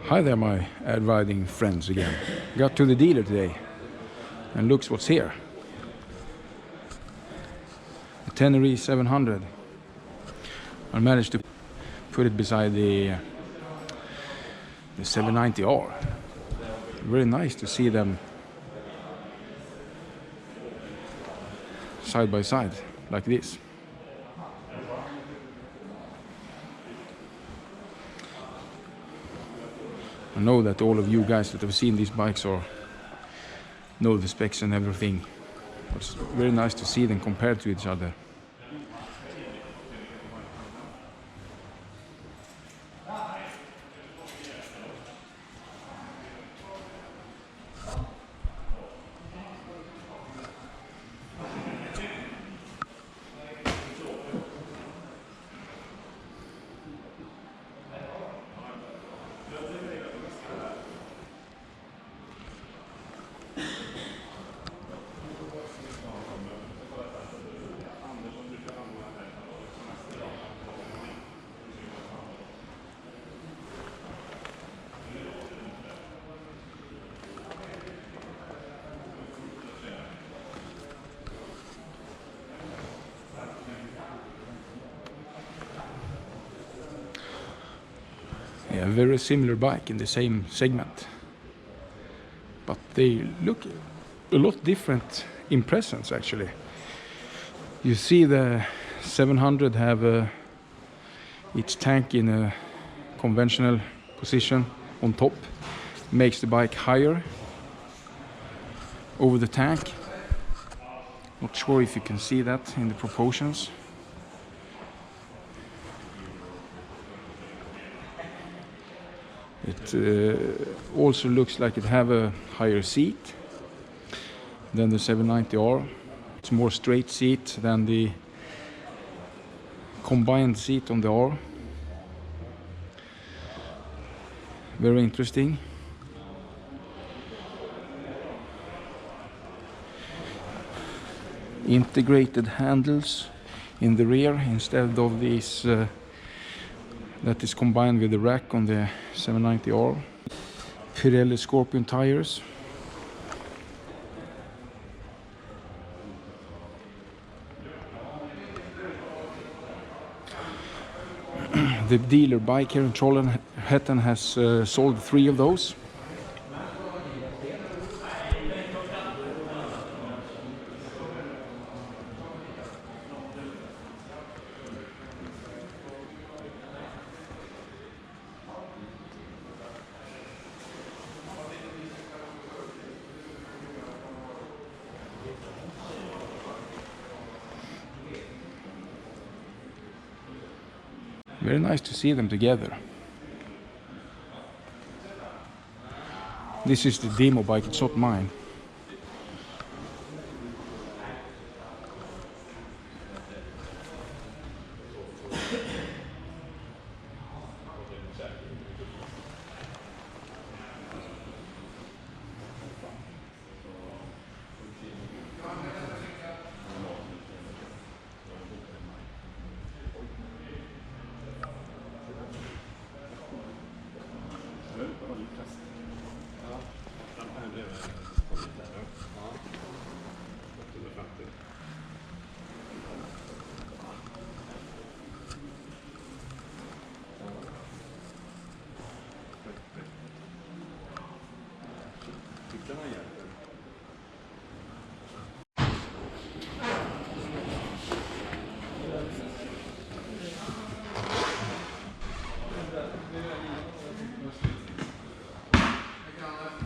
Hi there, my ad riding friends again. Got to the dealer today and looks what's here. The Ténéré 700. I managed to put it beside the 790R. Very nice to see them side by side like this. I know that all of you guys that have seen these bikes or know the specs and everything. It's very nice to see them compared to each other. Yeah, a very similar bike in the same segment, but they look a lot different in presence actually. You see the 700 have its tank in a conventional position on top, makes the bike higher over the tank. Not sure if you can see that in the proportions. It also looks like it have a higher seat than the 790R. It's more straight seat than the combined seat on the R. Very interesting. Integrated handles in the rear instead of these that is combined with the rack on the 790R. Pirelli Scorpion tires. The dealer bike here in Trollhättan has sold 3 of those. Very nice to see them together. This is the demo bike, it's not mine.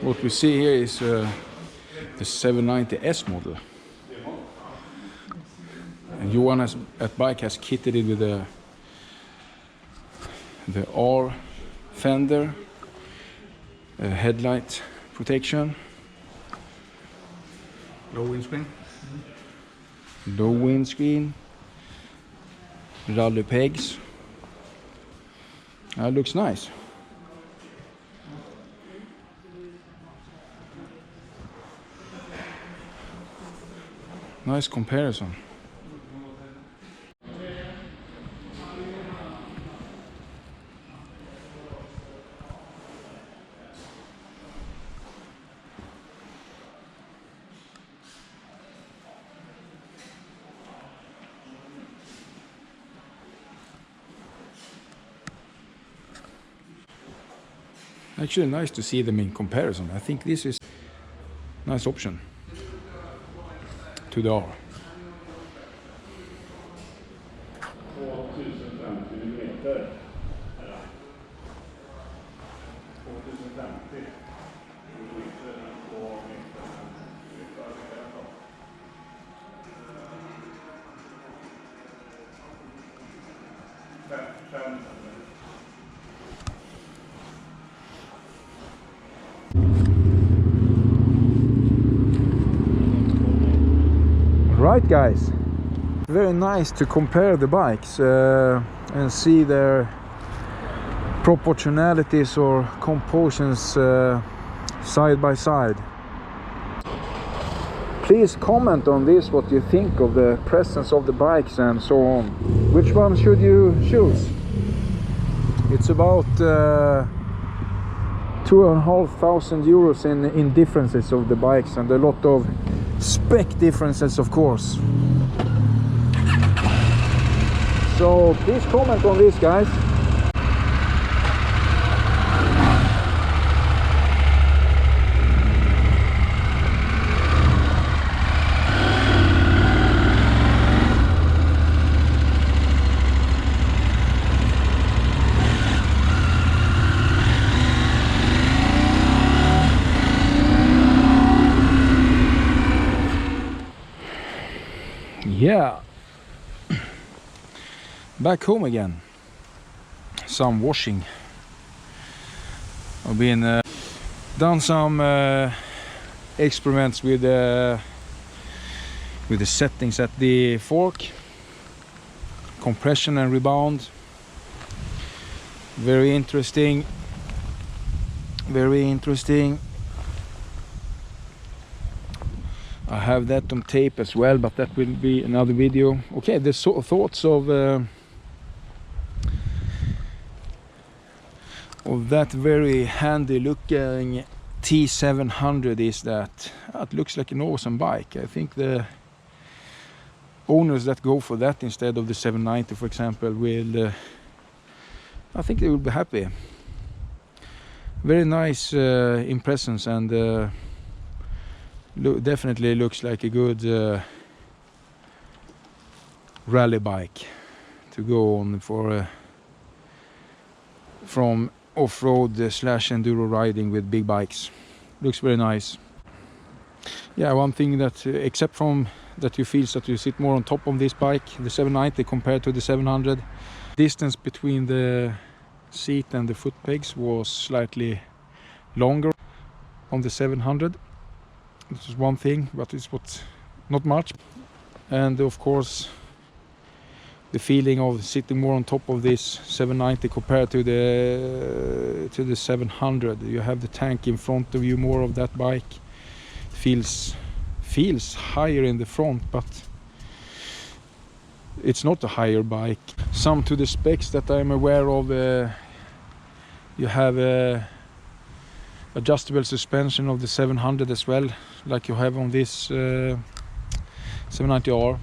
What we see here is the 790 S model. And Johan at bike has kitted it with the R fender, headlight protection, low windscreen. Low windscreen, rally pegs. That looks nice. Nice comparison. Actually nice to see them in comparison. I think this is a nice option to the R. Right guys, very nice to compare the bikes and see their proportionalities or compositions side by side. Please comment on this, what you think of the presence of the bikes and so on. Which one should you choose? It's about 2,500 euros in differences of the bikes, and a lot of spec differences, of course. So please comment on this, guys. Yeah, back home again. Some washing. I've been done some experiments with the settings at the fork, compression and rebound. Very interesting. Very interesting. I have that on tape as well, but that will be another video. Okay, the sort of thoughts of that very handy looking T700 is that it looks like an awesome bike. I think the owners that go for that instead of the 790, for example, will I think they will be happy. Very nice impressions, and definitely looks like a good rally bike to go on for from off-road slash enduro riding with big bikes. Looks very nice. Yeah, one thing that except from that you feel that you sit more on top of this bike, the 790 compared to the 700, distance between the seat and the foot pegs was slightly longer on the 700. This is one thing, but it's not much. And of course the feeling of sitting more on top of this 790 compared to the 700. You have the tank in front of you, more of that bike. Feels higher in the front, but it's not a higher bike. Some to the specs that I'm aware of, you have adjustable suspension of the 700 as well, like you have on this 790R.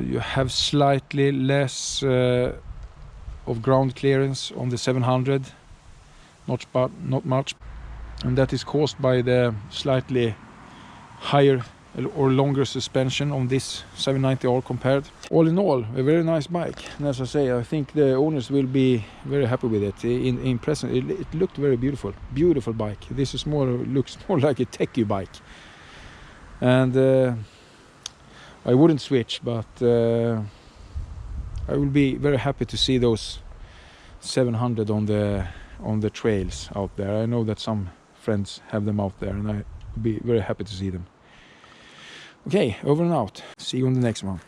You have slightly less of ground clearance on the 700, not much, and that is caused by the slightly higher or longer suspension on this 790R compared. All in all, a very nice bike, and as I say, I think the owners will be very happy with it. In present, it looked very beautiful bike. This is looks more like a techie bike, and I wouldn't switch, but I will be very happy to see those 700 on the trails out there. I know that some friends have them out there, and I will be very happy to see them. Okay, over and out. See you on the next one.